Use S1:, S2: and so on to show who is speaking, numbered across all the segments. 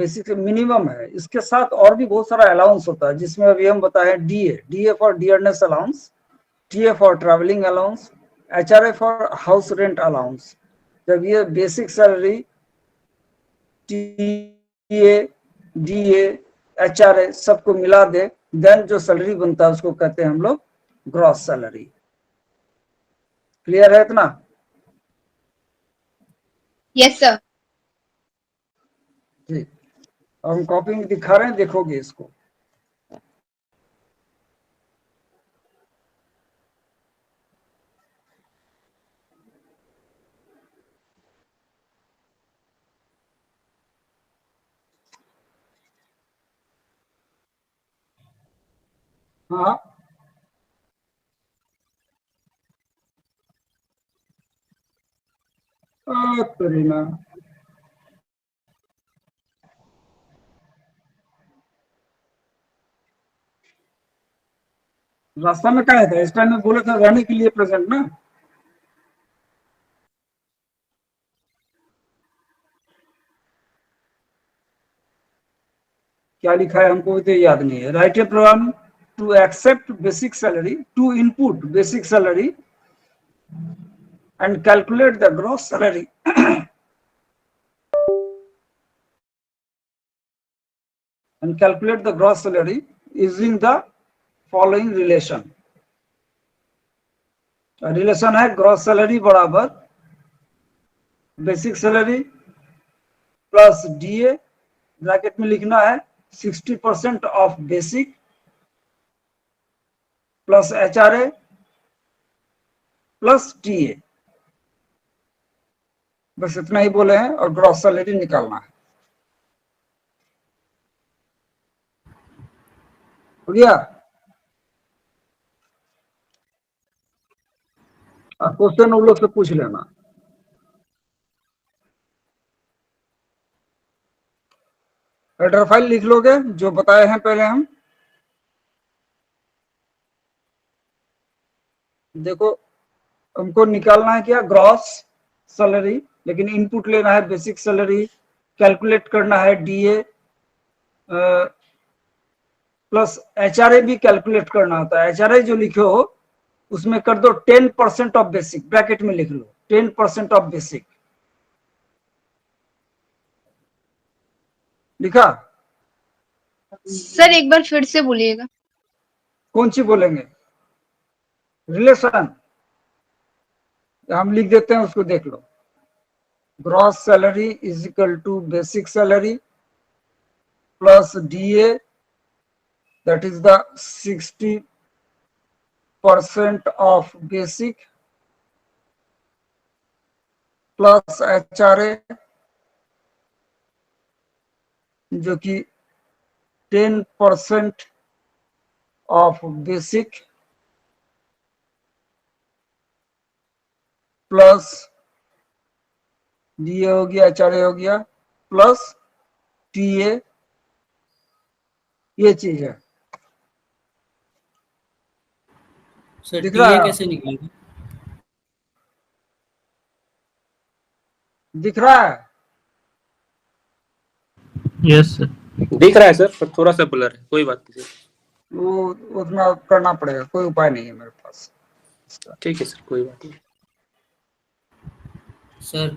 S1: Basic minimum है। इसके साथ और भी बहुत सारा अलाउंस होता है, जिसमें अभी हम बताए D A for dearness allowance, T A for travelling allowance, HRA for house rent allowance. जब ये basic salary, TA, DA, HRA सबको मिला दे, देन जो सैलरी बनता है उसको कहते हैं हम लोग ग्रॉस सैलरी। क्लियर है इतना?
S2: Yes sir.
S1: ठीक, हम कॉपी में दिखा रहे हैं, देखोगे इसको। हाँ, करीना रास्ता में क्या था? इस टाइम में बोले था रहने के लिए प्रेजेंट ना। क्या लिखा है हमको तो याद नहीं है। Write a program to accept basic salary, to input basic salary and calculate the gross salary and calculate the gross salary using the following relation. Relation है ग्रॉस सैलरी बराबर basic salary plus DA, bracket में लिखना है 60% of basic plus HRA plus TA. बस इतना ही बोले हैं और ग्रॉस सैलरी निकालना है। हो गया? क्वेश्चन उन लोग से पूछ लेना। हेडर फाइल लिख लोगे जो बताए हैं पहले हम। देखो, हमको निकालना है क्या? ग्रॉस सैलरी, लेकिन इनपुट लेना है बेसिक सैलरी, कैलकुलेट करना है डीए प्लस HRA भी कैलकुलेट करना होता है। HRA जो लिखे हो उसमें कर दो 10% ऑफ बेसिक, ब्रैकेट में लिख लो 10% ऑफ बेसिक। लिखा?
S2: सर एक बार फिर से बोलिएगा।
S1: कौन सी बोलेंगे? रिलेशन हम लिख देते हैं, उसको देख लो। Gross salary is equal to basic salary plus DA, that is the 60% of basic plus HRA जो कि 10% ऑफ बेसिक प्लस डीए हो गया, HRA हो गया प्लस टीए, ये चीज है।
S3: सर
S1: दिख रहा
S3: टीए
S1: है?
S3: कैसे निकलेगा?
S1: दिख रहा है?
S3: Yes sir.
S4: दिख रहा है सर, पर थोड़ा सा ब्लर है, कोई बात नहीं सर।
S1: वो उतना करना पड़ेगा, कोई उपाय नहीं है मेरे पास।
S4: ठीक है सर, कोई बात नहीं।
S3: सर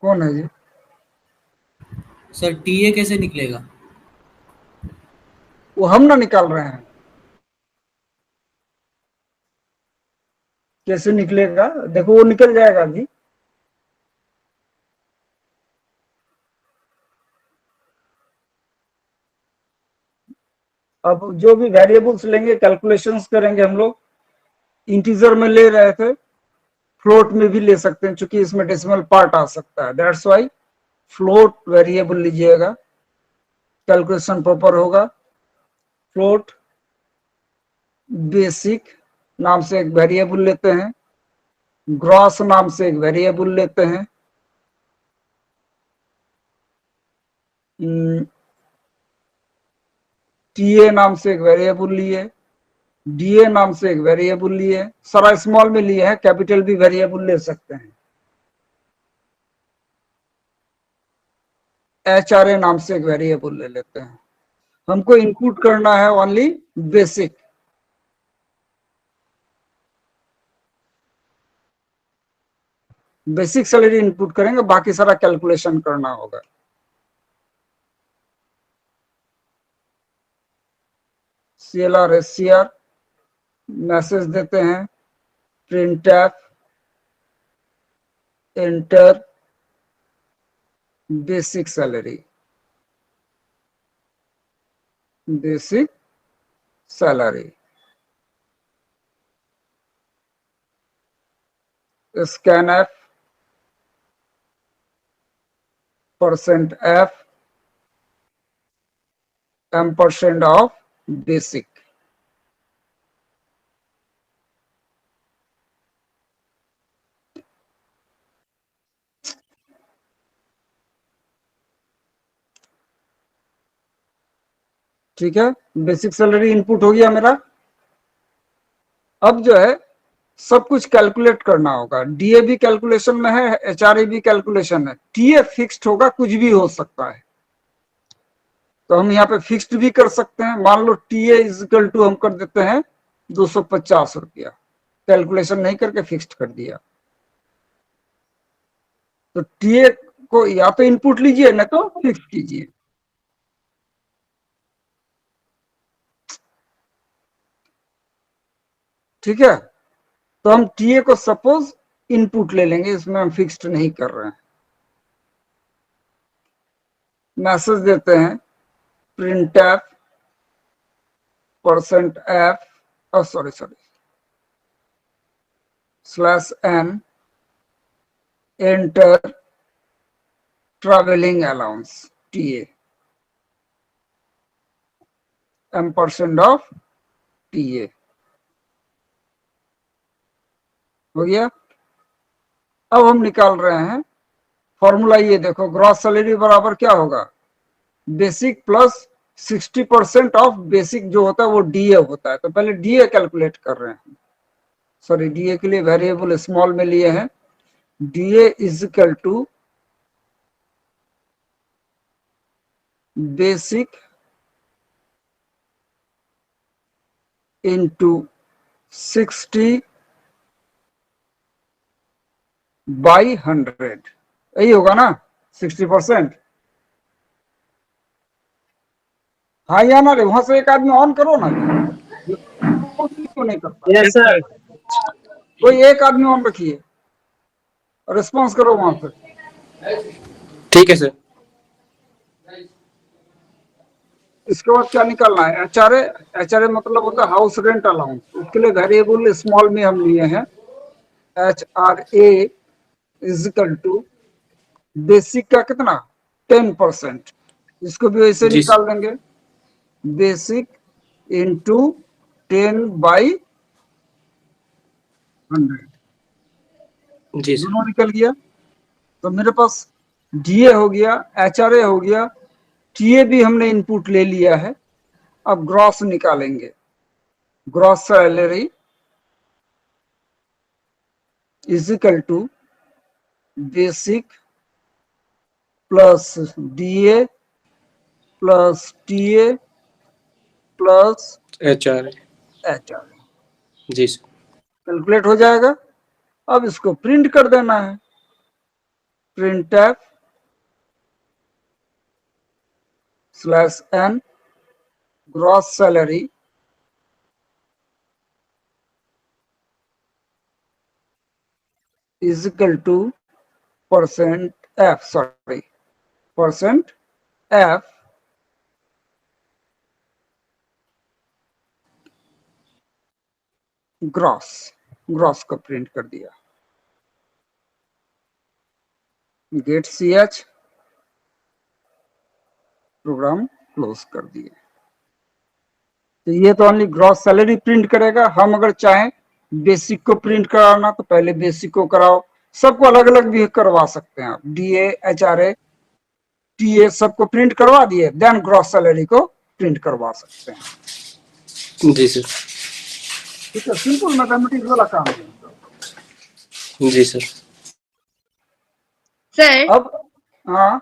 S1: कौन है जी?
S3: सर टीए कैसे निकलेगा?
S1: वो हम ना निकाल रहे हैं। कैसे निकलेगा? देखो वो निकल जाएगा अभी। अब जो भी वेरिएबल्स लेंगे, कैलकुलेशंस करेंगे हम लोग। इंटीजर में ले रहे थे, फ्लोट में भी ले सकते हैं, क्योंकि इसमें डेसिमल पार्ट आ सकता है। दैट्स वाई फ्लोट वेरिएबल लीजिएगा, कैलकुलेशन प्रॉपर होगा। फ्लोट बेसिक नाम से एक वेरिएबल लेते हैं, ग्रॉस नाम से एक वेरिएबल लेते हैं, टीए नाम से एक वेरिएबल लिए, डीए नाम से एक वेरिएबल लिए, सारा स्मॉल में लिए हैं, कैपिटल भी वेरिएबल ले सकते हैं। HRA नाम से एक वेरिएबल ले लेते हैं। हमको इनपुट करना है only basic. Basic salary input करेंगे, बाकी सारा कैलकुलेशन करना होगा। CLR SCR मैसेज देते हैं, printf enter basic salary, basic salary, scanf %f ampersand of basic। ठीक है, बेसिक सैलरी इनपुट हो गया मेरा। अब जो है सब कुछ कैलकुलेट करना होगा। डीए भी कैलकुलेशन में है, एचआरए भी कैलकुलेशन है, टीए फिक्स्ड होगा, कुछ भी हो सकता है। तो हम यहाँ पे फिक्स्ड भी कर सकते हैं। मान लो टीए इजिकल टू हम कर देते हैं 250 रुपया, कैलकुलेशन नहीं करके फिक्स्ड कर दिया। तो टीए को या तो इनपुट लीजिए नहीं तो फिक्स कीजिए। ठीक है, तो हम टीए को सपोज इनपुट ले लेंगे, इसमें हम फिक्स्ड नहीं कर रहे हैं। मैसेज देते हैं printf %f /n enter traveling allowance TA ampersand of TA। हो गया। अब हम निकाल रहे हैं फॉर्मूला, ये देखो, ग्रॉस सैलरी बराबर क्या होगा, बेसिक प्लस 60% ऑफ बेसिक जो होता है वो डीए होता है। तो पहले डीए कैलकुलेट कर रहे हैं। सॉरी, डीए के लिए वेरिएबल स्मॉल में लिए हैं। DA is equal to basic into 60/100, यही होगा ना, 60%। हाँ या ना रे, वहां से एक आदमी ऑन करो ना, क्यों नहीं करता?
S4: Yes sir.
S1: कोई एक आदमी ऑन रखिए, रिस्पॉन्स करो वहां से।
S4: ठीक है सर।
S1: इसके बाद क्या निकालना है, एचआरए। एचआरए मतलब होता है हाउस रेंट अलाउंस। उसके लिए वेरिएबल स्मॉल में हम लिए हैं, HRA is equal to basic का कितना, 10%। इसको भी वैसे
S4: जी
S1: निकाल देंगे, बेसिक इंटू 10/100,
S4: जी सर।
S1: दोनों निकल गया। तो मेरे पास डीए हो गया, एचआरए हो गया, टीए भी हमने इनपुट ले लिया है। अब ग्रॉस निकालेंगे। Gross salary is equal to basic plus DA plus TA plus
S4: HRA।
S1: HRA.
S4: जी सर।
S1: कैलकुलेट हो जाएगा। अब इसको प्रिंट कर देना है, printf /n gross salary is equal to %f gross को प्रिंट कर दिया। गेट ch, प्रोग्राम क्लोज कर दिए। तो ये तो ओनली ग्रॉस सैलरी प्रिंट करेगा। हम अगर चाहें बेसिक को प्रिंट कराना तो पहले बेसिक को कराओ, सबको अलग अलग भी करवा सकते हैं आप। डीए एचआरए टीए सबको प्रिंट करवा दिए, देन ग्रॉस सैलरी को प्रिंट करवा सकते हैं।
S4: जी सर।
S1: ठीक है, सिंपल मैथमेटिक्स वाला काम है।
S4: जी सर।
S2: सर
S1: अब हाँ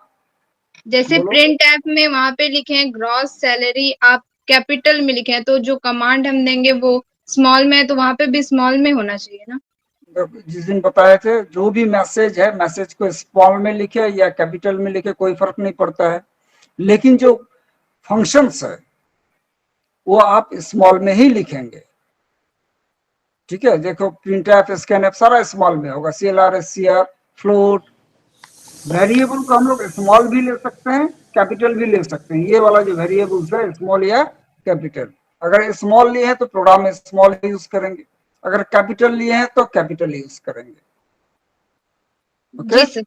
S2: जैसे
S1: बोलो।
S2: प्रिंट ऐप में वहां पे लिखे हैं ग्रॉस सैलरी, आप कैपिटल में लिखे हैं, तो जो कमांड हम देंगे वो स्मॉल में है, तो वहां पे भी स्मॉल में होना चाहिए ना।
S1: जिस दिन बताए थे, जो भी मैसेज है, मैसेज को स्मॉल में लिखे या कैपिटल में लिखे कोई फर्क नहीं पड़ता है, लेकिन जो फंक्शंस है वो आप स्मॉल में ही लिखेंगे। ठीक है, देखो प्रिंट एफ, स्कैन एफ सारा स्मॉल में होगा, CLR, SCR, फ्लोट। वेरिएबल को हम लोग स्मॉल भी ले सकते हैं, कैपिटल भी ले सकते हैं। ये वाला जो वेरिएबल्स है स्मॉल या कैपिटल, अगर स्मॉल लिए हैं तो प्रोग्राम में स्मॉल यूज करेंगे, अगर कैपिटल लिए हैं तो कैपिटल यूज करेंगे।
S2: जी
S1: ओके।
S2: सर।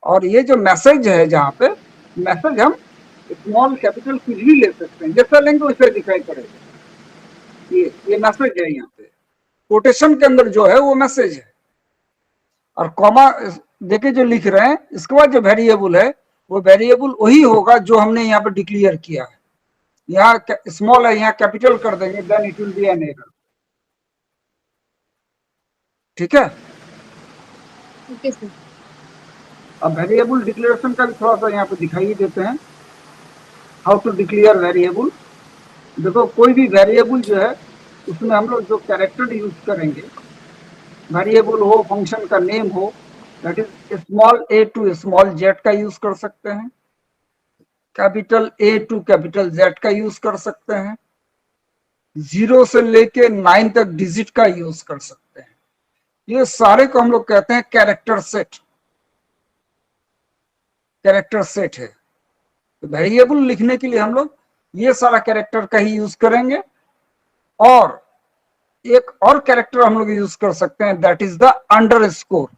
S1: और ये जो मैसेज है, जहाँ पे मैसेज हम स्मॉल कैपिटल कुछ भी ले सकते हैं, जैसा लेंगे वैसे दिखाई पड़ेगा। ये मैसेज है, यहाँ पे कोटेशन के अंदर जो है वो मैसेज है, और कॉमा देके जो लिख रहे हैं, इसके बाद जो वेरिएबल है वो वेरिएबल वही होगा जो हमने यहाँ पे डिक्लेयर किया है। यहाँ स्मॉल है, यहाँ कैपिटल कर देंगे, then it will be an error. ठीक है।
S2: Okay sir.
S1: अब वेरिएबल डिक्लेरेशन का भी थोड़ा सा यहाँ पे दिखाई देते हैं, हाउ टू डिक्लेयर वेरिएबल। देखो कोई भी वेरिएबल जो है उसमें हम लोग जो कैरेक्टर यूज करेंगे, वेरिएबल हो, फंक्शन का नेम हो, that is small a to small z का यूज कर सकते हैं, capital A to capital Z का यूज कर सकते हैं, 0 से लेके 9 तक डिजिट का यूज कर सकते हैं। ये सारे को हम लोग कहते हैं कैरेक्टर सेट। कैरेक्टर सेट है, तो वेरिएबल लिखने के लिए हम लोग ये सारा कैरेक्टर का ही यूज करेंगे। और एक और कैरेक्टर हम लोग यूज कर सकते हैं, that is the underscore.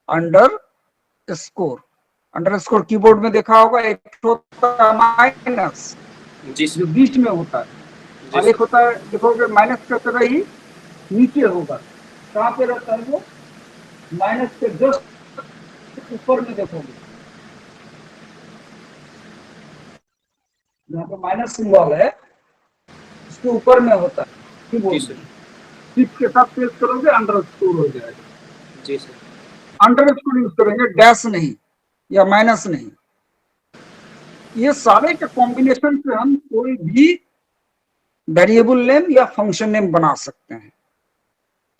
S1: Underscore, underscore keyboard में देखा होगा, एक होता है माइनस
S4: जी
S1: जो
S4: सर।
S1: बीच में होता है, और एक होता है देखोगे माइनस का तरह ही नीचे होगा। कहाँ पे रहता है वो? माइनस के जस्ट ऊपर में देखोगे, यहाँ पे माइनस सिंबल है, उसके ऊपर में होता है
S4: जी
S1: कीबोर्ड
S4: सर।
S1: में। शिफ्ट के साथ प्रेस करोगे अंडरस्कोर हो जाएगा।
S4: जी सर।
S1: अंडरस्कोर यूज करेंगे, डैश नहीं या माइनस नहीं। ये सारे के कॉम्बिनेशन से हम कोई भी वेरिएबल नेम या फंक्शन नेम बना सकते हैं।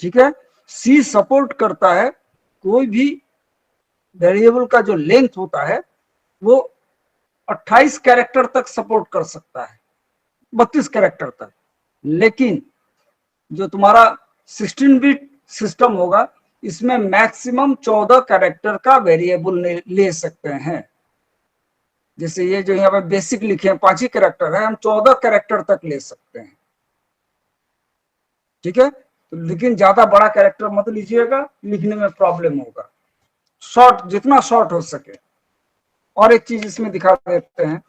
S1: ठीक है। सी सपोर्ट करता है, कोई भी वेरिएबल का जो लेंथ होता है वो 28 कैरेक्टर तक सपोर्ट कर सकता है, 32 कैरेक्टर तक। लेकिन जो तुम्हारा 16 बिट सिस्टम होगा, इसमें मैक्सिमम 14 कैरेक्टर का वेरिएबल ले सकते हैं। जैसे ये जो यहाँ पे बेसिक लिखे हैं 5 ही कैरेक्टर है, हम 14 कैरेक्टर तक ले सकते हैं। ठीक है। तो लेकिन ज्यादा बड़ा कैरेक्टर मत लीजिएगा, लिखने में प्रॉब्लम होगा। शॉर्ट, जितना शॉर्ट हो सके। और एक चीज इसमें दिखा देते हैं,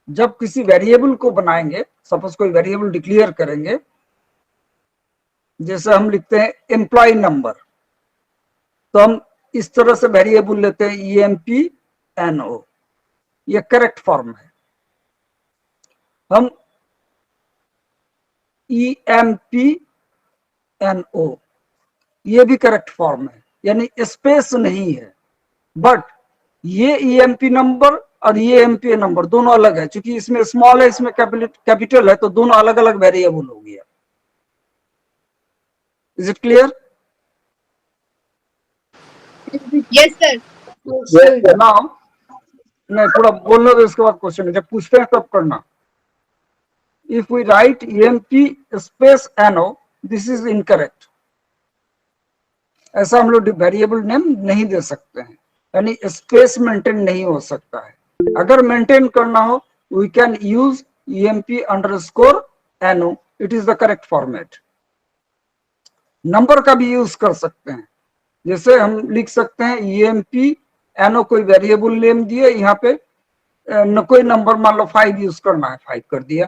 S1: जब किसी वेरिएबल को बनाएंगे, सपोज कोई वेरिएबल डिक्लेयर करेंगे, जैसे हम लिखते हैं एम्प्लॉय नंबर, तो हम इस तरह से वेरिएबल लेते हैं EMPNO, ये करेक्ट फॉर्म है। हम EMPNO, ये भी करेक्ट फॉर्म है, यानी स्पेस नहीं है। बट ये EMP नंबर और ये MPA नंबर दोनों अलग है, क्योंकि इसमें स्मॉल है, इसमें कैपिटल है, तो दोनों अलग अलग वेरिएबल हो गया। Is it clear?
S2: Yes sir.
S1: Now नहीं, पूरा बोलने दो, इसके बाद क्वेश्चन जब पूछते हैं तब करना। If we write EMP space NO, this is incorrect. ऐसा हम लोग वेरिएबल नेम नहीं दे सकते हैं, यानी स्पेस मेंटेन नहीं हो सकता है। अगर मेंटेन करना हो, we can use EMP_NO, it is the correct format. Number का भी यूज कर सकते हैं, जैसे हम लिख सकते हैं EMPNO, कोई वेरिएबल नेम दिए, यहाँ पे न कोई नंबर, मान लो 5 यूज करना है, 5 कर दिया,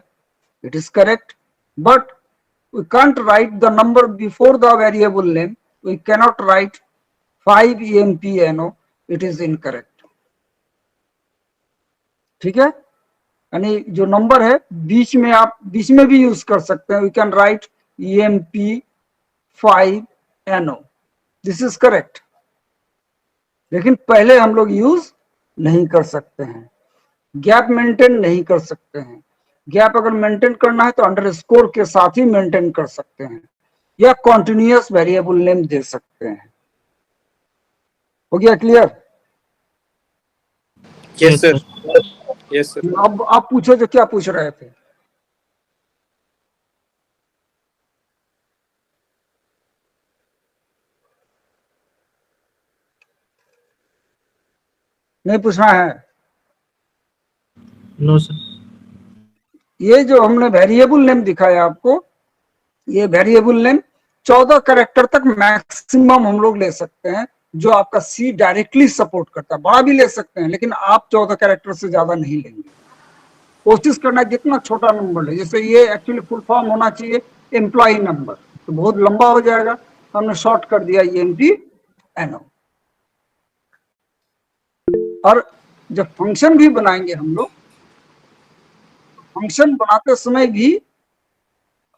S1: it is correct. But we can't write the number before the variable name, we cannot write 5 EMPNO, it is incorrect। ठीक है। यानी जो नंबर है बीच में, आप बीच में भी यूज कर सकते हैं, we can write EMP5NO, this is correct. लेकिन पहले हम लोग यूज नहीं कर सकते हैं, गैप मेंटेन नहीं कर सकते हैं। गैप अगर मेंटेन करना है तो अंडरस्कोर के साथ ही मेंटेन कर सकते हैं, या कॉन्टिन्यूअस वेरिएबल नेम दे सकते हैं। हो गया clear?
S4: Yes sir, yes sir.
S1: अब आप पूछो जो क्या पूछ रहे थे। नहीं पूछना है?
S3: No sir.
S1: ये जो हमने वेरिएबल नेम दिखाया आपको, ये वेरिएबल नेम 14 कैरेक्टर तक मैक्सिमम हम लोग ले सकते हैं, जो आपका सी डायरेक्टली सपोर्ट करता है। बड़ा भी ले सकते हैं, लेकिन आप 14 कैरेक्टर से ज्यादा नहीं लेंगे। कोशिश करना जितना छोटा नंबर ले। जैसे ये एक्चुअली फुल फॉर्म होना चाहिए एम्प्लॉय नंबर, तो बहुत लंबा हो जाएगा, हमने शॉर्ट कर दिया EMPNO। और जब फंक्शन भी बनाएंगे हम लोग, फंक्शन बनाते समय भी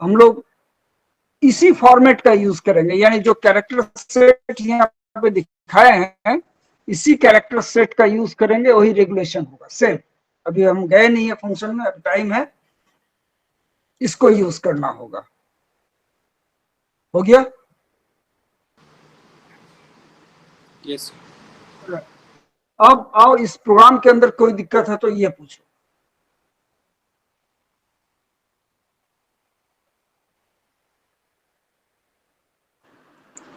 S1: हम लोग इसी फॉर्मेट का यूज करेंगे, यानी जो कैरेक्टर सेट यहाँ पे दिखाए हैं इसी कैरेक्टर सेट का यूज करेंगे, वही रेगुलेशन होगा सेम। अभी हम गए नहीं है फंक्शन में, अभी टाइम है, इसको यूज करना होगा। हो गया?
S4: यस।
S1: अब आओ इस प्रोग्राम के अंदर कोई दिक्कत है तो ये पूछो।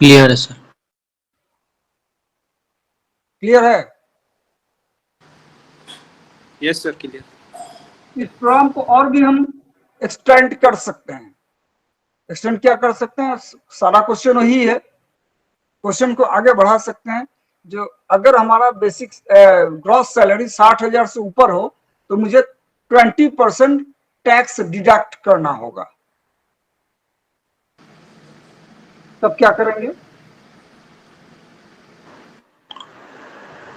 S3: क्लियर है सर।
S1: क्लियर है?
S4: Yes sir, clear.
S1: इस प्रोग्राम को और भी हम एक्सटेंड कर सकते हैं। एक्सटेंड क्या कर सकते हैं? सारा क्वेश्चन वही है, क्वेश्चन को आगे बढ़ा सकते हैं। जो अगर हमारा बेसिक ग्रॉस सैलरी 60,000 से ऊपर हो तो मुझे 20% टैक्स डिडक्ट करना होगा, तब क्या करेंगे?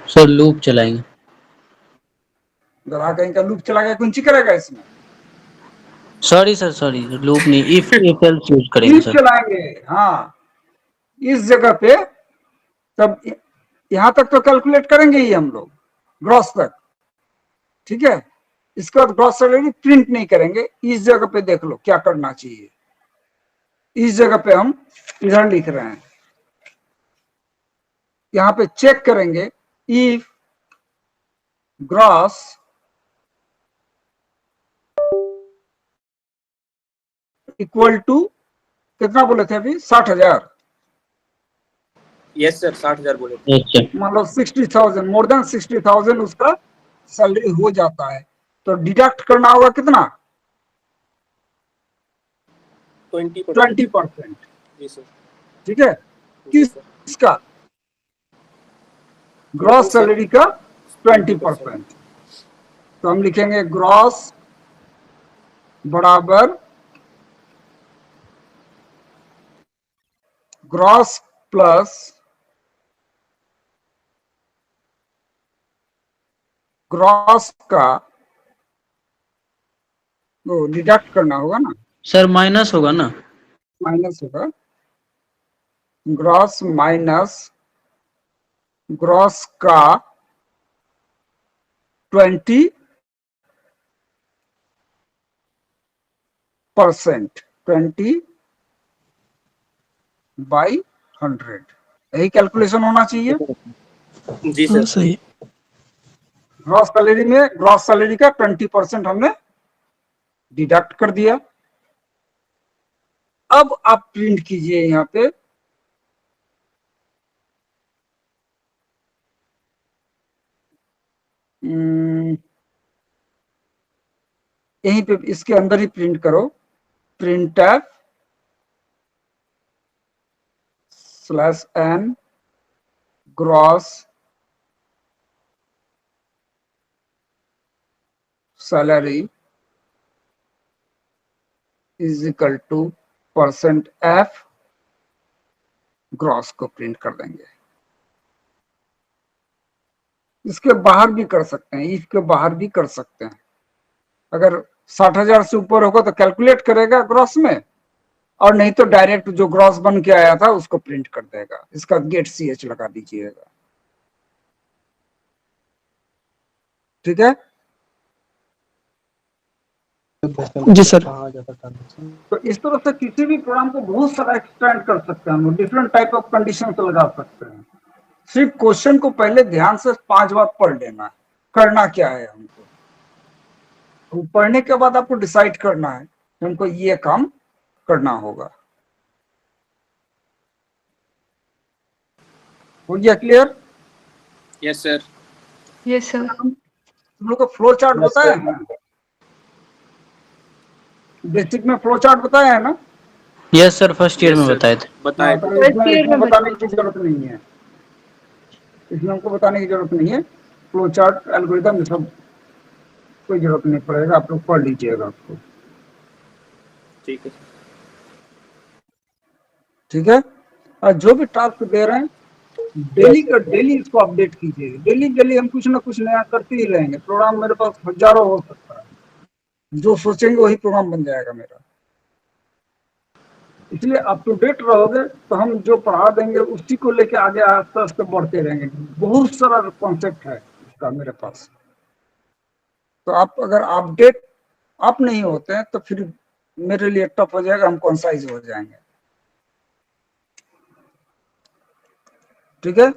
S3: सर लूप चलाएंगे।
S1: गधा कहीं का लूप चला गया, कुंची करेगा इसमें?
S3: सॉरी सर, सॉरी लूप नहीं, इफ एल्स यूज करेंगे
S1: लूप
S3: सर।
S1: चलाएंगे, हाँ। इस जगह पे तब यहां तक तो कैलकुलेट करेंगे ही हम लोग, ग्रॉस तक, ठीक है। इसके बाद ग्रॉस सैलरी प्रिंट नहीं करेंगे। इस जगह पे देख लो क्या करना चाहिए। इस जगह पे हम इधर लिख रहे हैं, यहां पे चेक करेंगे इफ ग्रॉस इक्वल टू कितना बोले थे अभी? 60,000।
S4: यस सर, 60,000 बोले थे।
S3: अच्छा।
S1: मान लो 60,000, मोर देन 60,000 उसका सैलरी हो जाता है, तो डिडक्ट करना होगा कितना?
S4: 20%।
S1: 20%,
S4: जी सर।
S1: ठीक है।
S4: जी सर।
S1: किसका? ग्रॉस सैलरी का 20%। तो हम लिखेंगे ग्रॉस बराबर ग्रॉस प्लस ग्रॉस का वो डिडक्ट करना होगा ना,
S3: सर माइनस होगा ना?
S1: माइनस होगा। ग्रॉस माइनस ग्रॉस का 20%, 20/100, यही कैलकुलेशन होना चाहिए।
S4: जी सर।
S3: सही।
S1: ग्रॉस सैलरी में ग्रॉस सैलरी का 20% हमने डिडक्ट कर दिया। अब आप प्रिंट कीजिए यहाँ पे, यहीं पे इसके अंदर ही प्रिंट करो, printf /n gross salary is equal to %f gross को प्रिंट कर देंगे। इसके बाहर भी कर सकते हैं, इफ के बाहर भी कर सकते हैं। अगर 60,000 से ऊपर होगा तो कैलकुलेट करेगा ग्रॉस में, और नहीं तो डायरेक्ट जो ग्रॉस बन के आया था उसको प्रिंट कर देगा। इसका गेट CH लगा दीजिएगा, ठीक है।
S5: जी सर।
S1: तो इस तरह से किसी भी प्रोग्राम को बहुत सारा एक्सटेंड कर सकते हैं हम, डिफरेंट टाइप ऑफ कंडीशन लगा सकते हैं। सिर्फ क्वेश्चन को पहले ध्यान से 5 बार पढ़ लेना है, करना क्या है हमको, तो पढ़ने के बाद आपको डिसाइड करना है कि हमको ये काम करना होगा। हो गया clear?
S4: Yes sir.
S2: Yes sir.
S1: तुम लोग को फ्लो चार्ट बताया है ना, बेसिक में फ्लो चार्ट बताया है ना?
S3: यस सर, फर्स्ट ईयर में बताए थे।
S4: बताए
S1: तो
S4: थे।
S1: इसमें बताने की जरूरत नहीं है, इसमें हमको बताने की जरूरत नहीं है। फ्लो चार्ट, एल्गोरिथम, सब कोई जरूरत नहीं पड़ेगा, आप लोग पढ़ लीजिएगा उसको,
S4: ठीक है।
S1: ठीक है। और जो भी टास्क दे रहे हैं डेली का डेली इसको अपडेट कीजिए। डेली डेली हम कुछ ना कुछ नया करते ही रहेंगे। प्रोग्राम मेरे पास हजारों हो सकता है, जो सोचेंगे वही प्रोग्राम बन जाएगा मेरा। इसलिए अप टू डेट रहोगे तो हम जो पढ़ा देंगे उसी को लेके आगे आस्ते आस्ते बढ़ते रहेंगे। बहुत सारा कॉन्सेप्ट है इसका मेरे पास, तो आप अगर अपडेट आप नहीं होते हैं तो फिर मेरे लिए टफ हो जाएगा, हम कॉन्साइज हो जाएंगे, ठीक है।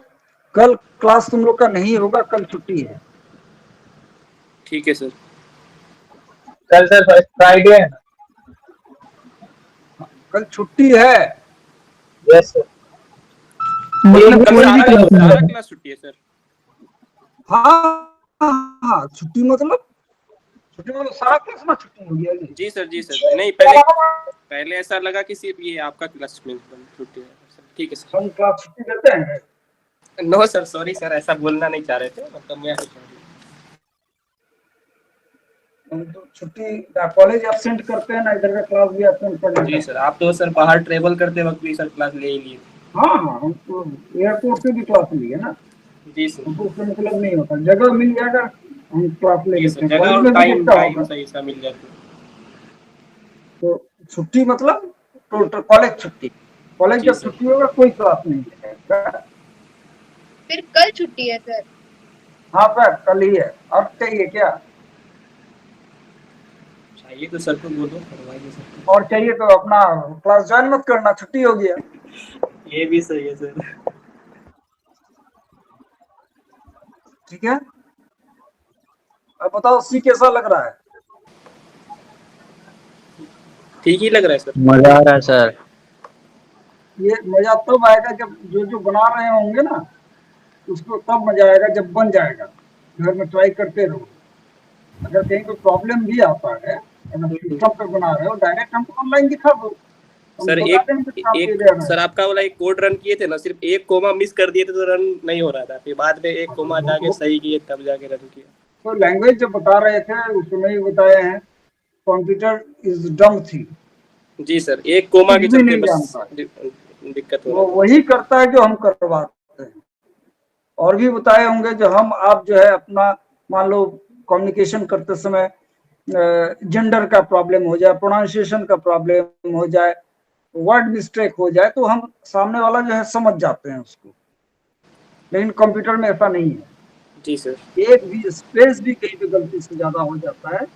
S1: कल क्लास तुम लोग का नहीं होगा, कल छुट्टी है।
S4: ठीक है सर।
S5: कल सर फ्राइडे है ना?
S1: कल छुट्टी है।
S5: Yes sir.
S1: मतलब
S4: कल
S1: कोई भी
S4: सारा
S1: क्लास,
S4: क्लास छुट्टी है सर।
S1: हाँ हाँ, छुट्टी मतलब सारा क्लास में छुट्टी हो गया जी।
S4: जी सर। नहीं, पहले ऐसा लगा कि सिर्फ ये आपका क्लास में छुट्टी है। ठीक है सर।
S1: हम क्लास छुट्टी देते हैं?
S4: नो सर, सॉरी सर, ऐसा बोलना नहीं चाह रहे थे, मतलब मैं
S1: हम तो छुट्टी कॉलेज एब्सेंट करते हैं ना, इधर का क्लास भी एब्सेंट कर लेते
S4: जी
S1: हैं।
S4: सर। आप तो सर बाहर ट्रेवल करते वक्त भी सर क्लास ले ही लिए थे।
S1: हाँ हाँ, हम तो एयरपोर्ट से भी क्लास लिए ना,
S4: जी सर।
S1: हमको उससे मतलब नहीं होता। जगह मिल जाएगा हम क्लास ले
S4: जी
S1: लेते
S4: सर,
S1: हैं।
S4: जगह
S1: कॉलेज
S4: और
S1: में भी
S4: टाइम
S1: देखता होगा।
S4: सही सा मिल जाती है।
S1: तो छुट्टी मतलब टोटल कॉलेज छुट्टी। कॉलेज
S4: जी
S1: जब
S4: सर।
S1: छुट्टी होगा कोई क्लास नहीं है।
S2: फिर कल छुट्टी है सर?
S1: हाँ सर, कल ही है। और चाहिए क्या?
S4: चाहिए तो सर को बोलो, करवाइए सर।
S1: और चाहिए तो अपना क्लास ज्वाइन मत करना, छुट्टी हो गया।
S4: ये भी सही है सर।
S1: ठीक है। अब बताओ सी कैसा लग रहा है?
S4: ठीक ही लग रहा है सर।
S3: मजा आ रहा है सर।
S1: ये मजा तब आएगा जब जो बना रहे होंगे ना, उसको तब मजा आएगा जब बन जाएगा। घर में ट्राई करते रहो। अगर कहीं कोई प्रॉब्लम भी आता है, अगर सिस्टम पे बना रहे हो, डायरेक्ट हमको ऑनलाइन दिखा दो, हम
S4: सर
S1: बता देंगे कि काम किया जा रहा
S4: सर
S1: है।
S4: आपका वाला एक कोड रन किए थे ना, सिर्फ एक कोमा मिस कर दिए थे तो रन नहीं हो रहा था, फिर बाद में एक कोमा जाके सही किए तब जाके रन किया।
S1: तो लैंग्वेज जब बता रहे थे उसमें ही बताए हैं, कंप्यूटर इज डम थिंग।
S4: जी सर, एक कोमा के
S1: कुछ भी
S4: चलते
S1: नहीं
S4: बस
S1: जानता है,
S4: दिक्कत हो
S1: वो
S4: रहा
S1: वही करता है जो हम करवाते हैं। और भी बताए होंगे जो हम आप जो है अपना मान लो कम्युनिकेशन करते समय जेंडर का प्रॉब्लम हो जाए, प्रोनाउंसिएशन का प्रॉब्लम हो जाए, वर्ड मिस्टेक हो जाए, तो हम सामने वाला जो है समझ जाते हैं उसको। लेकिन कंप्यूटर में ऐसा नहीं है।
S4: जी सर।
S1: एक भी स्पेस भी कहीं पे गलती से ज्यादा हो जाता है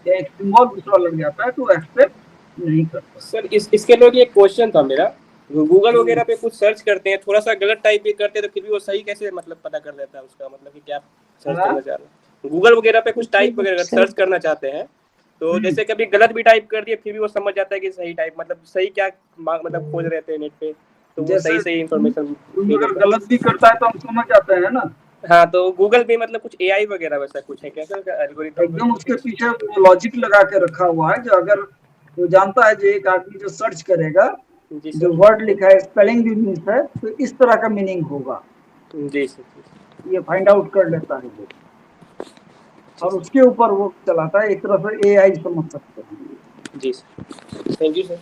S1: या एक सिंबल दूसरा लग जाता है तो एक्सेप्ट नहीं करता।
S4: सर इसके लिए एक क्वेश्चन था मेरा। गूगल वगैरह पे कुछ सर्च करते हैं, थोड़ा सा गलत टाइप भी करते हैं तो फिर भी वो सही कैसे मतलब पता कर लेता है उसका, मतलब कि क्या सर्च करना चाह रहे हैं? गूगल वगैरह पे कुछ टाइप वगैरह सर्च करना चाहते हैं तो जैसे कभी गलत भी टाइप कर दिए फिर भी वो समझ जाता है कि सही टाइप, मतलब सही क्या मतलब खोज रहे थे नेट पे, तो वो
S1: जैसे
S4: सही इंफॉर्मेशन
S1: अगर गलत भी करता है तो हम समझ जाते हैं ना।
S4: हाँ, तो गूगल पे मतलब कुछ एआई वगैरह वैसा कुछ है क्या सर, एल्गोरिथम
S1: एकदम उसके पीछे लॉजिक लगा के रखा हुआ है, जो अगर वो जानता है जो एक आदमी जो सर्च करेगा,
S4: जी
S1: जो
S4: सर।
S1: वर्ड लिखा है स्पेलिंग भी मिस है तो इस तरह का मीनिंग होगा,
S4: जी सर।
S1: ये फाइंड आउट कर लेता है वो, और उसके ऊपर वो चलाता है। एक तरह से एआई समझ सकते हैं।
S4: जी सर, थैंक यू सर।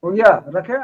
S1: हो गया, रखे।